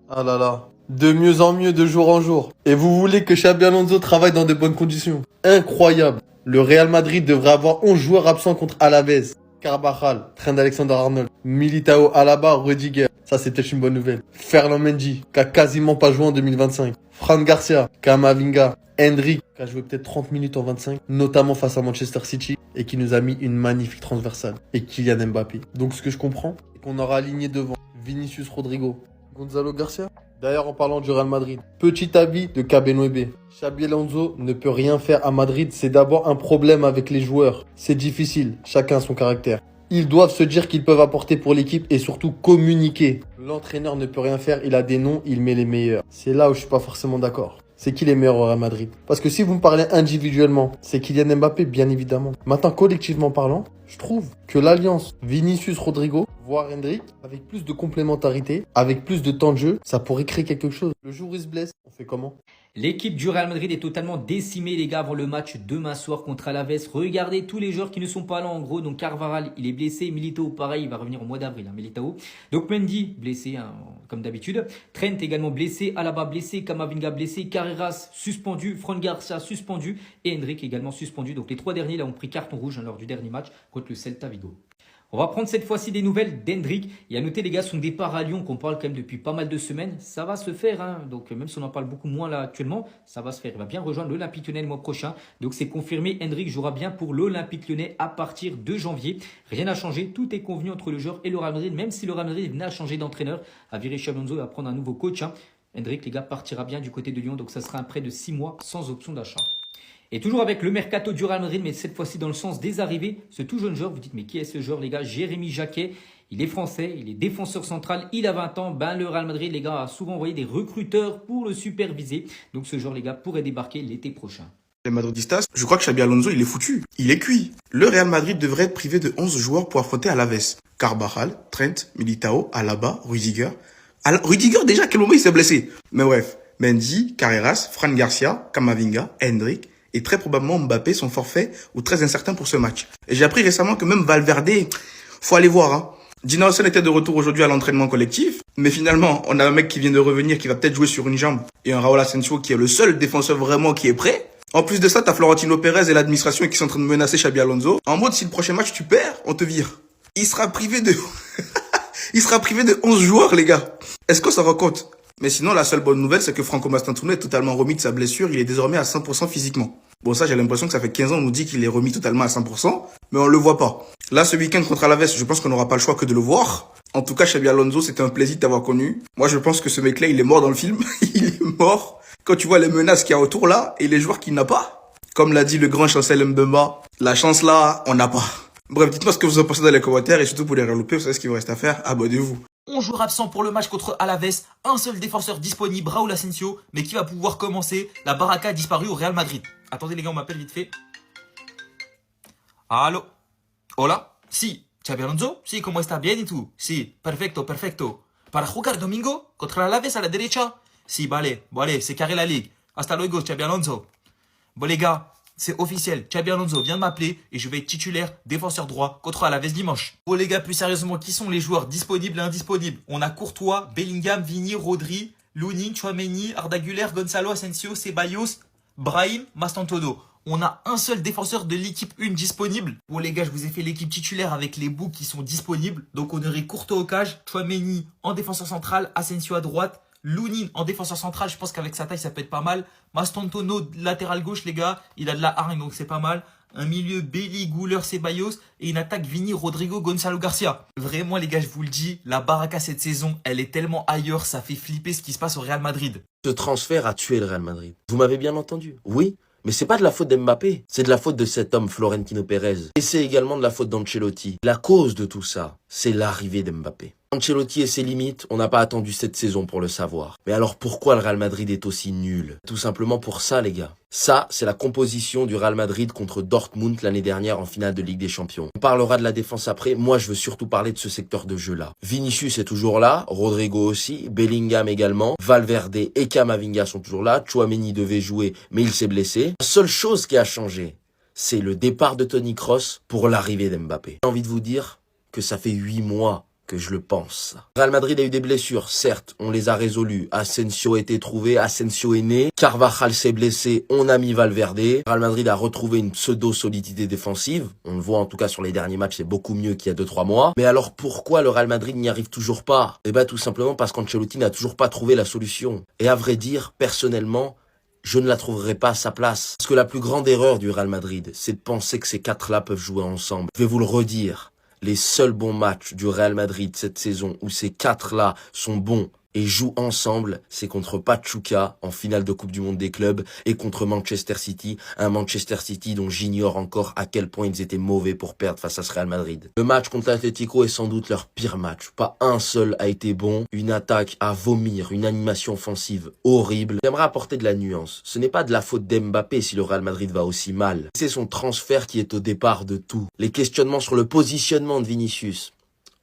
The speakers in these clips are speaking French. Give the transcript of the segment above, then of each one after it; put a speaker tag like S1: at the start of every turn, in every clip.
S1: Ah là là. De mieux en mieux, de jour en jour. Et vous voulez que Xabi Alonso travaille dans de bonnes conditions. Incroyable. Le Real Madrid devrait avoir 11 joueurs absents contre Alaves. Carvajal, Trent Alexander-Arnold, Militao, Alaba, Rudiger. Ça, c'est peut-être une bonne nouvelle. Ferland Mendy, qui a quasiment pas joué en 2025. Fran Garcia, Camavinga, Hendrik, qui a joué peut-être 30 minutes en 25, notamment face à Manchester City, et qui nous a mis une magnifique transversale. Et Kylian Mbappé. Donc, ce que je comprends, c'est qu'on aura aligné devant Vinicius Rodrigo, Gonzalo Garcia. D'ailleurs, en parlant du Real Madrid, petit avis de Kabenoebe. Xabi Alonso ne peut rien faire à Madrid, c'est d'abord un problème avec les joueurs. C'est difficile, chacun a son caractère. Ils doivent se dire qu'ils peuvent apporter pour l'équipe et surtout communiquer. L'entraîneur ne peut rien faire, il a des noms, il met les meilleurs. C'est là où je suis pas forcément d'accord. C'est qui les meilleurs au Real Madrid? Parce que si vous me parlez individuellement, c'est Kylian Mbappé, bien évidemment. Maintenant, collectivement parlant, je trouve que l'alliance Vinicius-Rodrigo, voire Hendrik, avec plus de complémentarité, avec plus de temps de jeu, ça pourrait créer quelque chose. Le jour où il se blesse, on fait comment?
S2: L'équipe du Real Madrid est totalement décimée, les gars, avant le match demain soir contre Alaves. Regardez tous les joueurs qui ne sont pas là, en gros. Donc, Carvajal, il est blessé. Militao, pareil, il va revenir au mois d'avril, Militao. Donc, Mendy, blessé, comme d'habitude. Trent, également blessé. Alaba, blessé. Camavinga, blessé. Carreras, suspendu. Fran Garcia, suspendu. Et Hendrik, également suspendu. Donc, les trois derniers, là, ont pris carton rouge lors du dernier match contre le Celta Vigo. On va prendre cette fois-ci des nouvelles d'Hendrik. Et à noter, les gars, son départ à Lyon, qu'on parle quand même depuis pas mal de semaines, ça va se faire. Donc, même si on en parle beaucoup moins là actuellement, ça va se faire. Il va bien rejoindre l'Olympique Lyonnais le mois prochain. Donc, c'est confirmé. Hendrik jouera bien pour l'Olympique Lyonnais à partir de janvier. Rien n'a changé. Tout est convenu entre le joueur et le Real Madrid. Même si le Real Madrid venait à changer d'entraîneur, à virer Xabi Alonso et à prendre un nouveau coach. Hendrik, les gars, partira bien du côté de Lyon. Donc, ça sera un prêt de 6 mois sans option d'achat. Et toujours avec le mercato du Real Madrid, mais cette fois-ci dans le sens des arrivées, ce tout jeune joueur, vous dites mais qui est ce joueur les gars? Jérémy Jacquet, il est français, il est défenseur central, il a 20 ans, le Real Madrid les gars a souvent envoyé des recruteurs pour le superviser, donc ce joueur les gars pourrait débarquer l'été prochain.
S3: Les Madridistas, je crois que Xabi Alonso, il est foutu. Il est cuit. Le Real Madrid devrait être privé de 11 joueurs pour affronter Alaves. Carvajal, Trent, Militao, Alaba, Rudiger. Rudiger, déjà, quel moment il s'est blessé? Mais bref, Mendy, Carreras, Fran Garcia, Camavinga, Hendrik et très probablement Mbappé sont forfaits ou très incertains pour ce match. Et j'ai appris récemment que même Valverde, faut aller voir. Dina Olsen était de retour aujourd'hui à l'entraînement collectif, mais finalement, on a un mec qui vient de revenir, qui va peut-être jouer sur une jambe, et un Raúl Asensio qui est le seul défenseur vraiment qui est prêt. En plus de ça, t'as Florentino Pérez et l'administration qui sont en train de menacer Xabi Alonso. En mode, si le prochain match tu perds, on te vire. Il sera privé de... Il sera privé de 11 joueurs, les gars. Est-ce que ça rend compte? Mais sinon, la seule bonne nouvelle, c'est que Franco Mastantuono est totalement remis de sa blessure. Il est désormais à 100% physiquement. Bon, ça, j'ai l'impression que ça fait 15 ans, on nous dit qu'il est remis totalement à 100%, mais on le voit pas. Là, ce week-end contre Alaves, je pense qu'on n'aura pas le choix que de le voir. En tout cas, Xabi Alonso, c'était un plaisir de t'avoir connu. Moi, je pense que ce mec-là, il est mort dans le film. Il est mort. Quand tu vois les menaces qu'il y a autour là, et les joueurs qu'il n'a pas. Comme l'a dit le grand Chancel Mbemba, la chance là, on n'a pas. Bref, dites-moi ce que vous en pensez dans les commentaires, et surtout pour les relouper, vous savez ce qu'il vous reste à faire, abonnez-vous.
S4: 11 joueurs absents pour le match contre Alaves, un seul défenseur disponible, Raúl Asensio, mais qui va pouvoir commencer. La baraka a disparu au Real Madrid. Attendez les gars, on m'appelle vite fait. Allô? Hola? Si, Xabi Alonso? Si, ¿cómo está? Bien y tú? Si, perfecto, perfecto. ¿Para jugar domingo contra Alaves a la derecha? Si, vale, c'est carré la ligue. Hasta luego, Xabi Alonso. Bon les gars, c'est officiel, Xabi Alonso vient de m'appeler et je vais être titulaire défenseur droit contre Alaves dimanche. Bon les gars, plus sérieusement, qui sont les joueurs disponibles et indisponibles? On a Courtois, Bellingham, Vini, Rodri, Lunin, Tchouaméni, Arda Güler, Gonzalo, Asensio, Ceballos, Brahim, Mastantuono. On a un seul défenseur de l'équipe 1 disponible. Bon les gars, je vous ai fait l'équipe titulaire avec les bouts qui sont disponibles. Donc on aurait Courtois au cage, Tchouaméni en défenseur central, Asensio à droite, Lunin en défenseur central, je pense qu'avec sa taille ça peut être pas mal. Mastantuono latéral gauche les gars, il a de la hargne donc c'est pas mal. Un milieu Belly, Güler, Ceballos et une attaque Vini, Rodrigo, Gonzalo Garcia. Vraiment les gars, je vous le dis, la baraka cette saison, elle est tellement ailleurs, ça fait flipper ce qui se passe au Real Madrid.
S5: Ce transfert a tué le Real Madrid. Vous m'avez bien entendu? Oui. Mais c'est pas de la faute d'Mbappé, c'est de la faute de cet homme Florentino Pérez. Et c'est également de la faute d'Ancelotti. La cause de tout ça, c'est l'arrivée d'Mbappé. Ancelotti et ses limites, on n'a pas attendu cette saison pour le savoir. Mais alors pourquoi le Real Madrid est aussi nul? Tout simplement pour ça les gars. Ça, c'est la composition du Real Madrid contre Dortmund l'année dernière en finale de Ligue des Champions. On parlera de la défense après, moi je veux surtout parler de ce secteur de jeu là. Vinicius est toujours là, Rodrigo aussi, Bellingham également, Valverde et Camavinga sont toujours là, Tchouaméni devait jouer mais il s'est blessé. La seule chose qui a changé, c'est le départ de Toni Kroos pour l'arrivée d'Mbappé. J'ai envie de vous dire que ça fait 8 mois que je le pense. Real Madrid a eu des blessures, certes, on les a résolues. Asensio a été trouvé, Asensio est né. Carvajal s'est blessé, on a mis Valverde. Real Madrid a retrouvé une pseudo-solidité défensive. On le voit en tout cas sur les derniers matchs, c'est beaucoup mieux qu'il y a 2-3 mois. Mais alors pourquoi le Real Madrid n'y arrive toujours pas? Eh ben tout simplement parce qu'Ancelotti n'a toujours pas trouvé la solution. Et à vrai dire, personnellement, je ne la trouverai pas à sa place. Parce que la plus grande erreur du Real Madrid, c'est de penser que ces quatre-là peuvent jouer ensemble. Je vais vous le redire. Les seuls bons matchs du Real Madrid cette saison où ces quatre-là sont bons et jouent ensemble, c'est contre Pachuca en finale de Coupe du Monde des clubs et contre Manchester City, un Manchester City dont j'ignore encore à quel point ils étaient mauvais pour perdre face à ce Real Madrid. Le match contre l'Atlético est sans doute leur pire match. Pas un seul a été bon, une attaque à vomir, une animation offensive horrible. J'aimerais apporter de la nuance. Ce n'est pas de la faute d'Mbappé si le Real Madrid va aussi mal. C'est son transfert qui est au départ de tout. Les questionnements sur le positionnement de Vinicius,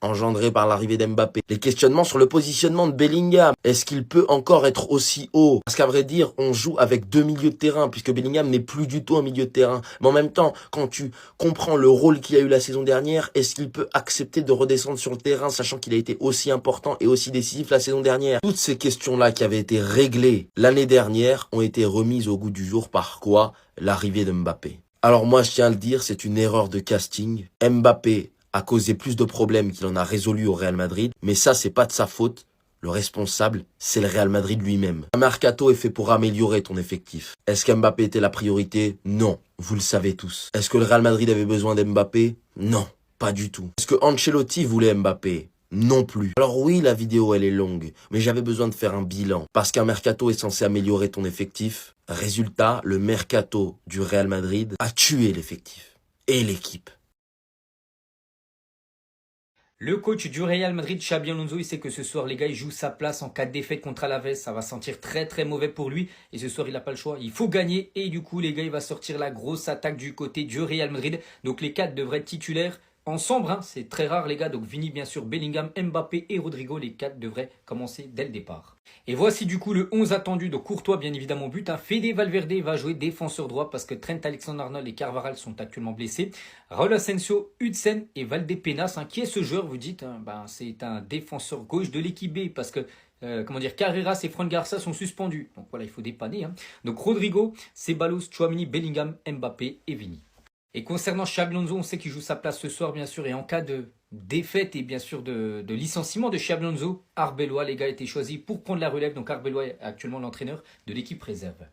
S5: engendré par l'arrivée d'Mbappé. Les questionnements sur le positionnement de Bellingham. Est-ce qu'il peut encore être aussi haut? Parce qu'à vrai dire, on joue avec deux milieux de terrain, puisque Bellingham n'est plus du tout un milieu de terrain. Mais en même temps, quand tu comprends le rôle qu'il a eu la saison dernière, est-ce qu'il peut accepter de redescendre sur le terrain, sachant qu'il a été aussi important et aussi décisif la saison dernière? Toutes ces questions-là qui avaient été réglées l'année dernière ont été remises au goût du jour par quoi? L'arrivée de Mbappé. Alors moi, je tiens à le dire, c'est une erreur de casting. Mbappé a causé plus de problèmes qu'il en a résolu au Real Madrid, mais ça, c'est pas de sa faute. Le responsable, c'est le Real Madrid lui-même. Un mercato est fait pour améliorer ton effectif. Est-ce qu'Mbappé était la priorité? Non, vous le savez tous. Est-ce que le Real Madrid avait besoin d'Mbappé? Non, pas du tout. Est-ce que Ancelotti voulait Mbappé? Non plus. Alors oui, la vidéo, elle est longue, mais j'avais besoin de faire un bilan. Parce qu'un mercato est censé améliorer ton effectif. Résultat, le mercato du Real Madrid a tué l'effectif. Et l'équipe.
S2: Le coach du Real Madrid, Xabi Alonso, il sait que ce soir, les gars, il joue sa place en cas de défaite contre Alaves. Ça va sentir très très mauvais pour lui. Et ce soir, il n'a pas le choix. Il faut gagner. Et du coup, les gars, il va sortir la grosse attaque du côté du Real Madrid. Donc les quatre devraient être titulaires ensemble. Hein. C'est très rare, les gars. Donc Vini, bien sûr, Bellingham, Mbappé et Rodrigo. Les quatre devraient commencer dès le départ. Et voici du coup le 11 attendu. Donc Courtois, bien évidemment, but. Hein. Fede Valverde va jouer défenseur droit parce que Trent Alexander-Arnold et Carvajal sont actuellement blessés. Raúl Asensio, Hudson et Valdepenas. Hein. Qui est ce joueur, vous dites? Hein, c'est un défenseur gauche de l'équipe B parce que Carreras et Fran Garça sont suspendus. Donc voilà, il faut dépanner. Hein. Donc Rodrigo, Ceballos, Tchouaméni, Bellingham, Mbappé et Vini. Et concernant Xabi Alonso, on sait qu'il joue sa place ce soir, bien sûr. Et en cas de défaite et bien sûr de licenciement de Xabi Alonso, Arbeloa, les gars, a été choisi pour prendre la relève. Donc Arbeloa est actuellement l'entraîneur de l'équipe réserve.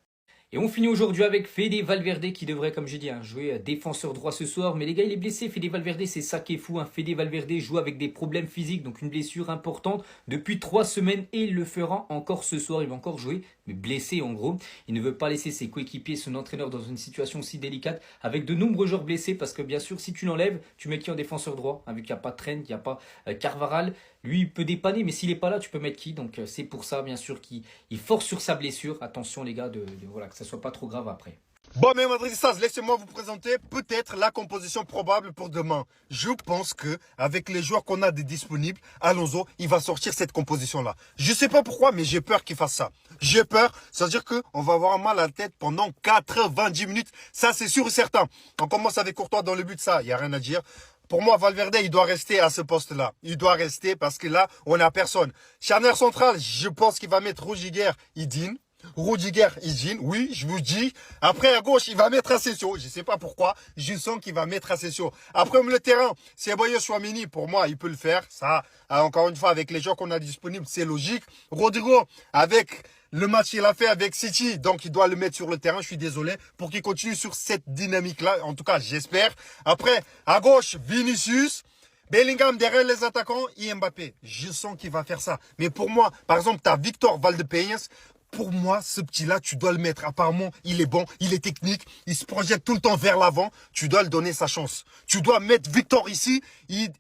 S2: Et on finit aujourd'hui avec Fede Valverde qui devrait, comme j'ai dit, jouer défenseur droit ce soir. Mais les gars, il est blessé. Fede Valverde, c'est ça qui est fou. Fede Valverde joue avec des problèmes physiques, donc une blessure importante depuis 3 semaines. Et il le fera encore ce soir. Il va encore jouer, mais blessé en gros. Il ne veut pas laisser ses coéquipiers, son entraîneur dans une situation si délicate avec de nombreux joueurs blessés. Parce que bien sûr, si tu l'enlèves, tu mets qui en défenseur droit? Vu qu'il n'y a pas Trent, il n'y a pas Carvajal. Lui, il peut dépanner, mais s'il n'est pas là, tu peux mettre qui? Donc c'est pour ça, bien sûr, qu'il force sur sa blessure. Attention, les gars, voilà, que ça soit pas trop grave après.
S6: Bon, mes madridistas, laissez-moi vous présenter peut-être la composition probable pour demain. Je pense que avec les joueurs qu'on a de disponibles, Alonso, il va sortir cette composition-là. Je sais pas pourquoi, mais j'ai peur qu'il fasse ça. J'ai peur, c'est-à-dire qu'on va avoir mal à la tête pendant 90 minutes. Ça, c'est sûr et certain. On commence avec Courtois dans le but, ça, il n'y a rien à dire. Pour moi, Valverde, il doit rester à ce poste-là. Il doit rester parce que là, on n'a personne. Charnière centrale, je pense qu'il va mettre Rudiger, Idin. Rudiger, Idin, oui, je vous dis. Après, à gauche, il va mettre Asensio. Je ne sais pas pourquoi. Je sens qu'il va mettre Asensio. Après, le terrain, Ceballos, Tchouaméni, pour moi, il peut le faire. Ça, encore une fois, avec les joueurs qu'on a disponibles, c'est logique. Rodrigo, avec le match qu'il a fait avec City, donc il doit le mettre sur le terrain, je suis désolé, pour qu'il continue sur cette dynamique-là. En tout cas, j'espère. Après, à gauche, Vinicius, Bellingham derrière les attaquants et Mbappé. Je sens qu'il va faire ça. Mais pour moi, par exemple, tu as Victor Valdepeñas. Pour moi, ce petit-là, tu dois le mettre. Apparemment, il est bon, il est technique, il se projette tout le temps vers l'avant. Tu dois lui donner sa chance. Tu dois mettre Victor ici.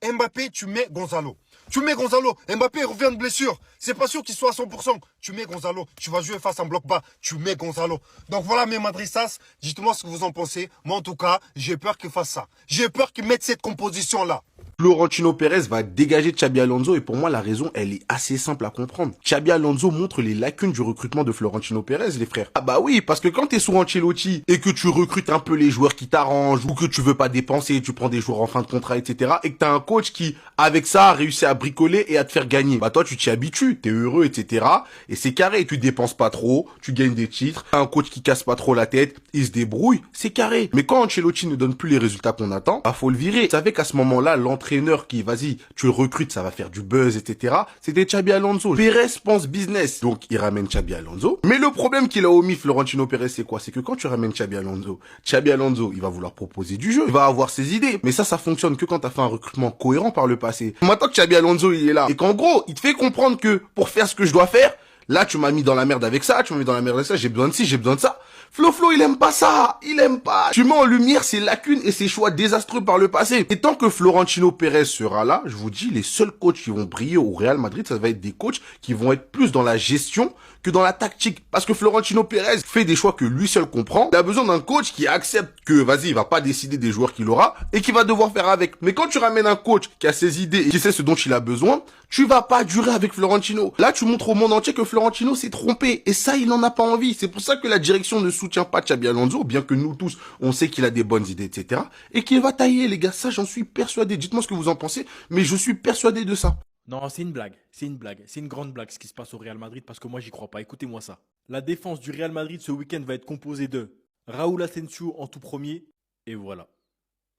S6: Mbappé, tu mets Gonzalo. Tu mets Gonzalo. Mbappé revient de blessure. C'est pas sûr qu'il soit à 100%. Tu mets Gonzalo. Tu vas jouer face à un bloc bas. Tu mets Gonzalo. Donc voilà mes madristas. Dites-moi ce que vous en pensez. Moi en tout cas, j'ai peur qu'il fasse ça. J'ai peur qu'il mette cette composition-là.
S3: Florentino Pérez va dégager Xabi Alonso et pour moi la raison elle est assez simple à comprendre. Xabi Alonso montre les lacunes du recrutement de Florentino Pérez les frères. Ah bah oui parce que quand t'es sous Ancelotti et que tu recrutes un peu les joueurs qui t'arrangent ou que tu veux pas dépenser, tu prends des joueurs en fin de contrat etc. et que t'as un coach qui avec ça a réussi à bricoler et à te faire gagner. Bah toi tu t'y habitues, t'es heureux etc. et c'est carré, tu dépenses pas trop, tu gagnes des titres, t'as un coach qui casse pas trop la tête, il se débrouille, c'est carré. Mais quand Ancelotti ne donne plus les résultats qu'on attend, bah faut le virer. Vous savez qu'à ce moment-là l'entraîneur qui, vas-y, tu le recrutes, ça va faire du buzz, etc. C'était Xabi Alonso. Pérez pense business. Donc, il ramène Xabi Alonso. Mais le problème qu'il a omis, Florentino Pérez, c'est quoi? C'est que quand tu ramènes Xabi Alonso, il va vouloir proposer du jeu. Il va avoir ses idées. Mais ça fonctionne que quand t'as fait un recrutement cohérent par le passé. Maintenant que Xabi Alonso, il est là. Et qu'en gros, il te fait comprendre que pour faire ce que je dois faire, là, tu m'as mis dans la merde avec ça, tu m'as mis dans la merde avec ça, j'ai besoin de ci, j'ai besoin de ça. Flo, il aime pas ça. Il aime pas. Tu mets en lumière ses lacunes et ses choix désastreux par le passé. Et tant que Florentino Pérez sera là, je vous dis, les seuls coachs qui vont briller au Real Madrid, ça va être des coachs qui vont être plus dans la gestion que dans la tactique. Parce que Florentino Pérez fait des choix que lui seul comprend. Il a besoin d'un coach qui accepte que, vas-y, il va pas décider des joueurs qu'il aura et qui va devoir faire avec. Mais quand tu ramènes un coach qui a ses idées et qui sait ce dont il a besoin, tu vas pas durer avec Florentino. Là, tu montres au monde entier que Florentino s'est trompé. Et ça, il en a pas envie. C'est pour ça que la direction ne soutient pas Xabi Alonso, bien que nous tous, on sait qu'il a des bonnes idées, etc. Et qu'il va tailler, les gars. Ça, j'en suis persuadé. Dites-moi ce que vous en pensez, mais je suis persuadé de ça.
S7: Non, c'est une blague. C'est une blague. C'est une grande blague ce qui se passe au Real Madrid parce que moi, j'y crois pas. Écoutez-moi ça. La défense du Real Madrid ce week-end va être composée de Raúl Asensio en tout premier. Et voilà.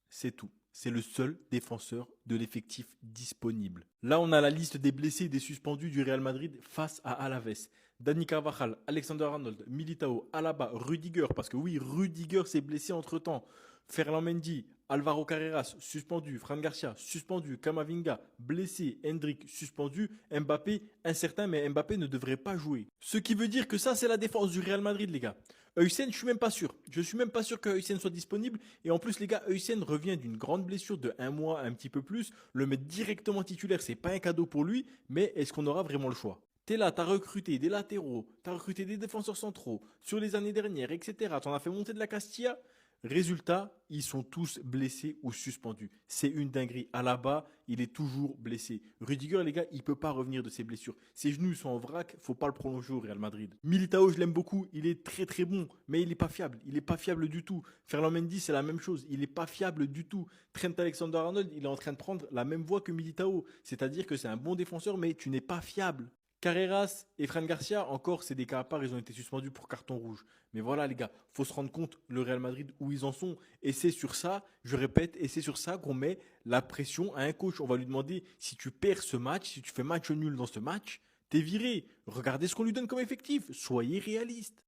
S7: C'est tout. C'est le seul défenseur de l'effectif disponible. Là, on a la liste des blessés et des suspendus du Real Madrid face à Alaves. Dani Carvajal, Alexander-Arnold, Militao, Alaba, Rudiger, parce que oui, Rudiger s'est blessé entre-temps. Ferland Mendy, Alvaro Carreras, suspendu. Fran Garcia, suspendu. Camavinga, blessé. Hendrik, suspendu. Mbappé, incertain, mais Mbappé ne devrait pas jouer. Ce qui veut dire que ça, c'est la défense du Real Madrid, les gars. Heusen, je suis même pas sûr. Je suis même pas sûr que Heusen soit disponible. Et en plus, les gars, Heusen revient d'une grande blessure de 1 mois, un petit peu plus. Le mettre directement titulaire, c'est pas un cadeau pour lui. Mais est-ce qu'on aura vraiment le choix? T'es là, t'as recruté des latéraux, t'as recruté des défenseurs centraux sur les années dernières, etc. T'en as fait monter de la Castilla. Résultat, ils sont tous blessés ou suspendus. C'est une dinguerie. Alaba, il est toujours blessé. Rudiger, les gars, il peut pas revenir de ses blessures. Ses genoux sont en vrac, faut pas le prolonger au Real Madrid. Militao, je l'aime beaucoup, il est très très bon, mais il est pas fiable. Il est pas fiable du tout. Ferland Mendy, c'est la même chose, il est pas fiable du tout. Trent Alexander-Arnold, il est en train de prendre la même voie que Militao. C'est-à-dire que c'est un bon défenseur, mais tu n'es pas fiable. Carreras et Fran Garcia, encore, c'est des cas à part, ils ont été suspendus pour carton rouge. Mais voilà, les gars, faut se rendre compte, le Real Madrid, où ils en sont. Et c'est sur ça, je répète, et c'est sur ça qu'on met la pression à un coach. On va lui demander, si tu perds ce match, si tu fais match nul dans ce match, t'es viré. Regardez ce qu'on lui donne comme effectif. Soyez réaliste.